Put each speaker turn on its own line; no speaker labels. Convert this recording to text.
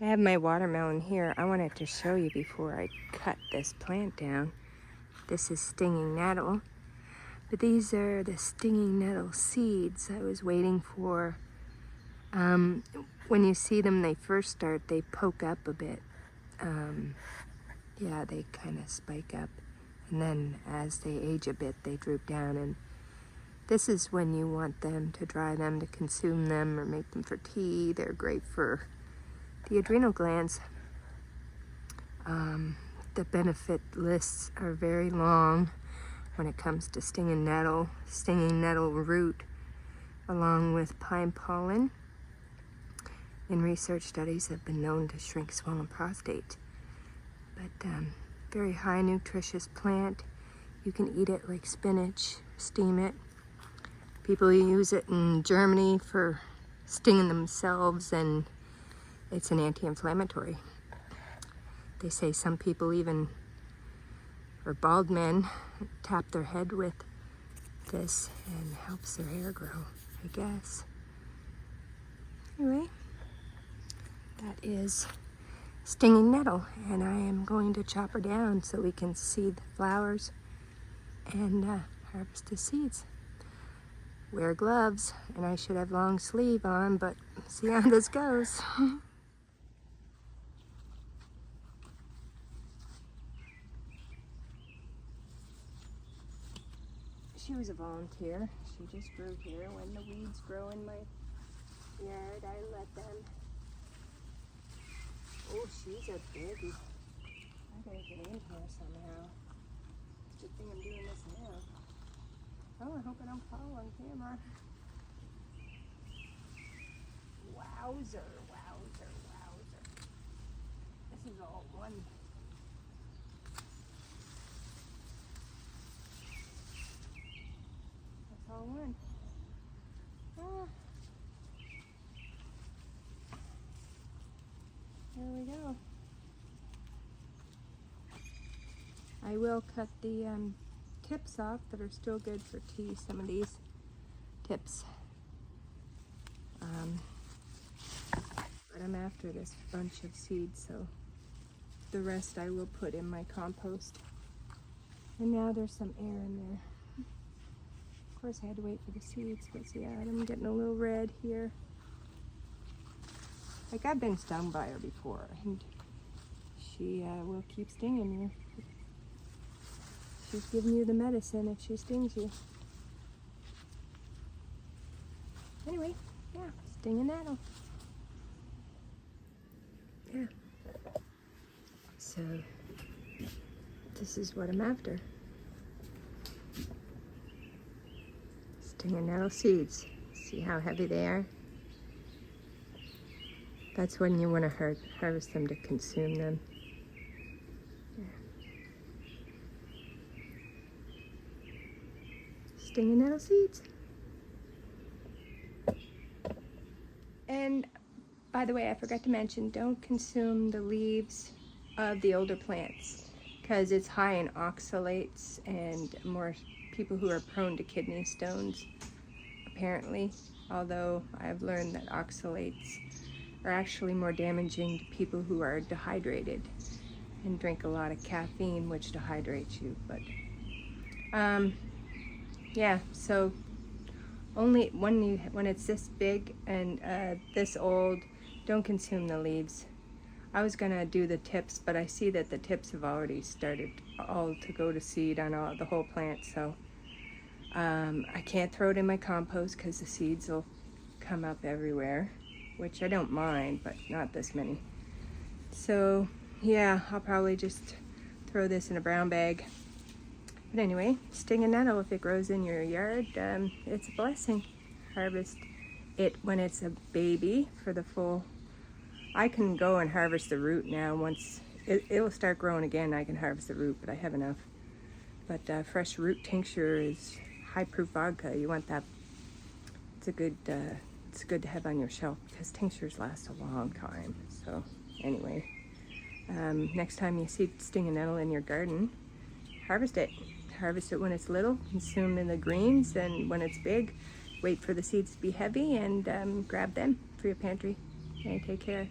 I have my watermelon here. I wanted to show you before I cut this plant down. This is stinging nettle, but these are the stinging nettle seeds I was waiting for. When you see them, they first start, they poke up a bit. Yeah, they kind of spike up. And then as they age a bit, they droop down. And this is when you want them to dry them, to consume them, or make them for tea. They're great for the adrenal glands. The benefit lists are very long when it comes to stinging nettle root, along with pine pollen. In research studies have been known to shrink swollen prostate. But very high nutritious plant. You can eat it like spinach, steam it. People use it in Germany for stinging themselves, and it's an anti-inflammatory. They say some people even, or bald men, tap their head with this and helps their hair grow, I guess. Anyway, that is stinging nettle, and I am going to chop her down so we can see the flowers and harvest the seeds. Wear gloves, and I should have long sleeve on, but see how this goes. She was a volunteer. She just grew here. When the weeds grow in my yard, I let them. Oh, she's a biggie. I gotta get in here somehow. Good thing I'm doing this now. Oh, I hope I don't fall on camera. Wowzer, wowzer, wowzer. This is all one. That's all one. Ah. There we go. I will cut the tips off that are still good for tea, some of these tips. But I'm after this bunch of seeds, so the rest I will put in my compost. And now there's some air in there. Of course I had to wait for the seeds, but see, I'm getting a little red here. Like, I've been stung by her before, and she will keep stinging you. She's giving you the medicine if she stings you. Anyway, yeah, stinging nettle. Yeah. So, this is what I'm after. Stinging nettle seeds. See how heavy they are? That's when you want to harvest them to consume them. Yeah. Stinging nettle seeds. And by the way, I forgot to mention, don't consume the leaves of the older plants because it's high in oxalates and more people who are prone to kidney stones, apparently. Although I've learned that oxalates are actually more damaging to people who are dehydrated and drink a lot of caffeine, which dehydrates you. But yeah, so only when it's this big and this old, don't consume the leaves. I was gonna do the tips, but I see that the tips have already started all to go to seed on the whole plant, so I can't throw it in my compost because the seeds will come up everywhere, which I don't mind, but not this many. So yeah, I'll probably just throw this in a brown bag. But anyway, stinging nettle, if it grows in your yard, it's a blessing. Harvest it when it's a baby for the full. I can go and harvest the root now. Once it'll start growing again, I can harvest the root, but I have enough. But fresh root tincture is high proof vodka. You want that. It's good to have on your shelf because tinctures last a long time. So anyway, next time you see stinging nettle in your garden, harvest it. Harvest it when it's little, consume in the greens, and when it's big, wait for the seeds to be heavy and grab them for your pantry. Okay, take care.